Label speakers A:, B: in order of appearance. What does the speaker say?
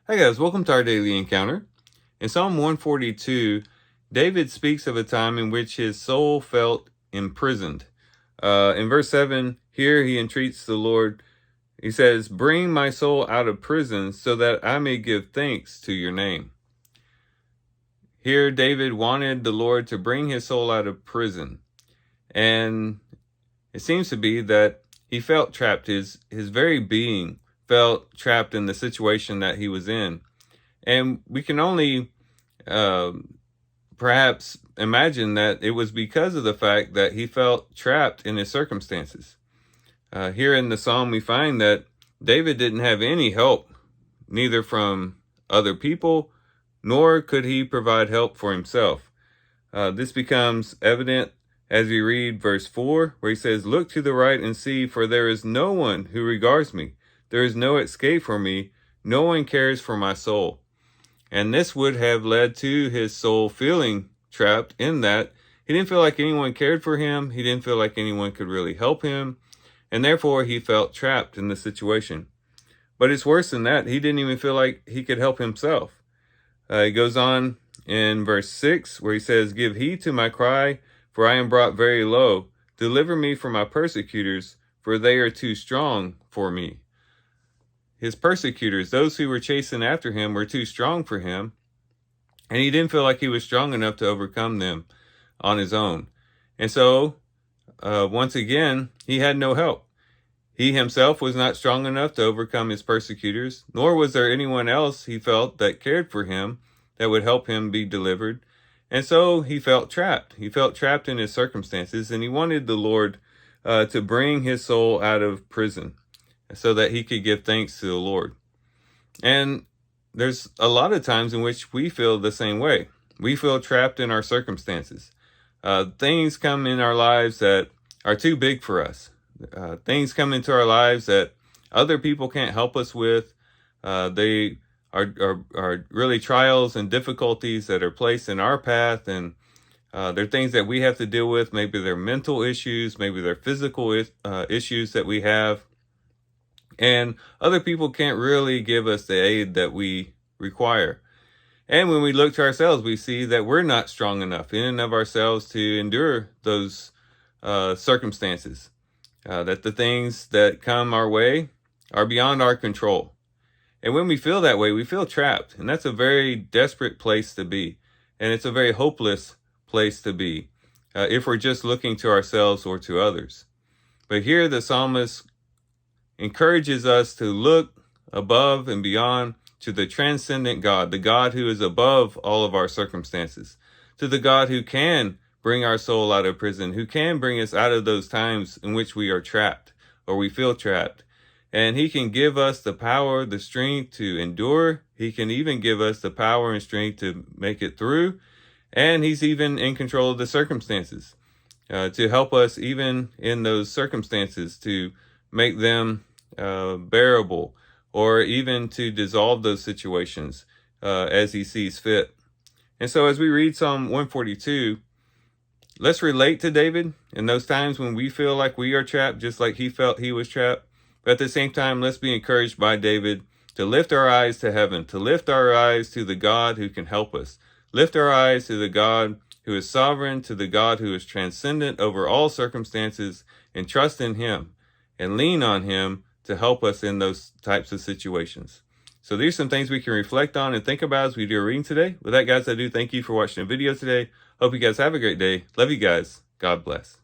A: Hi guys, welcome to our daily encounter. In Psalm 142, David speaks of a time in which his soul felt imprisoned. In verse 7, here he entreats the Lord. He says, "Bring my soul out of prison so that I may give thanks to your name." Here, David wanted the Lord to bring his soul out of prison. And it seems to be that he felt trapped. His very being felt trapped in the situation that he was in. And we can only uh, perhaps imagine that it was because of the fact that he felt trapped in his circumstances. Here in the psalm, we find that David didn't have any help, neither from other people, nor could he provide help for himself. This becomes evident as we read verse 4, where he says, "Look to the right and see, for there is no one who regards me. There is no escape for me. No one cares for my soul." And this would have led to his soul feeling trapped in that he didn't feel like anyone cared for him. He didn't feel like anyone could really help him. And therefore, he felt trapped in the situation. But it's worse than that. He didn't even feel like he could help himself. He goes on in verse 6 where he says, "Give heed to my cry, for I am brought very low. Deliver me from my persecutors, for they are too strong for me." His persecutors, those who were chasing after him, were too strong for him, and he didn't feel like he was strong enough to overcome them on his own. And so, once again, he had no help. He himself was not strong enough to overcome his persecutors, nor was there anyone else he felt that cared for him that would help him be delivered. And so he felt trapped. He felt trapped in his circumstances, and he wanted the Lord to bring his soul out of prison, so that he could give thanks to the Lord. And there's a lot of times in which we feel the same way. We feel trapped in our circumstances. Things come in our lives that are too big for us. Things come into our lives that other people can't help us with. They are really trials and difficulties that are placed in our path, and they're things that we have to deal with. Maybe they're mental issues, maybe they're physical issues that we have. And other people can't really give us the aid that we require. And when we look to ourselves, we see that we're not strong enough in and of ourselves to endure those circumstances. That the things that come our way are beyond our control. And when we feel that way, we feel trapped. And that's a very desperate place to be. And it's a very hopeless place to be if we're just looking to ourselves or to others. But here the psalmist encourages us to look above and beyond to the transcendent God, the God who is above all of our circumstances, to the God who can bring our soul out of prison, who can bring us out of those times in which we are trapped or we feel trapped. And he can give us the power, the strength to endure. He can even give us the power and strength to make it through. And he's even in control of the circumstances to help us even in those circumstances, to make them bearable, or even to dissolve those situations as he sees fit. And so as we read Psalm 142, let's relate to David in those times when we feel like we are trapped, just like he felt he was trapped. But at the same time, let's be encouraged by David to lift our eyes to heaven, to lift our eyes to the God who can help us. Lift our eyes to the God who is sovereign, to the God who is transcendent over all circumstances, and trust in him and lean on him to help us in those types of situations. So these are some things we can reflect on and think about as we do our reading today. With that, guys, I do thank you for watching the video today. Hope you guys have a great day. Love you guys. God bless.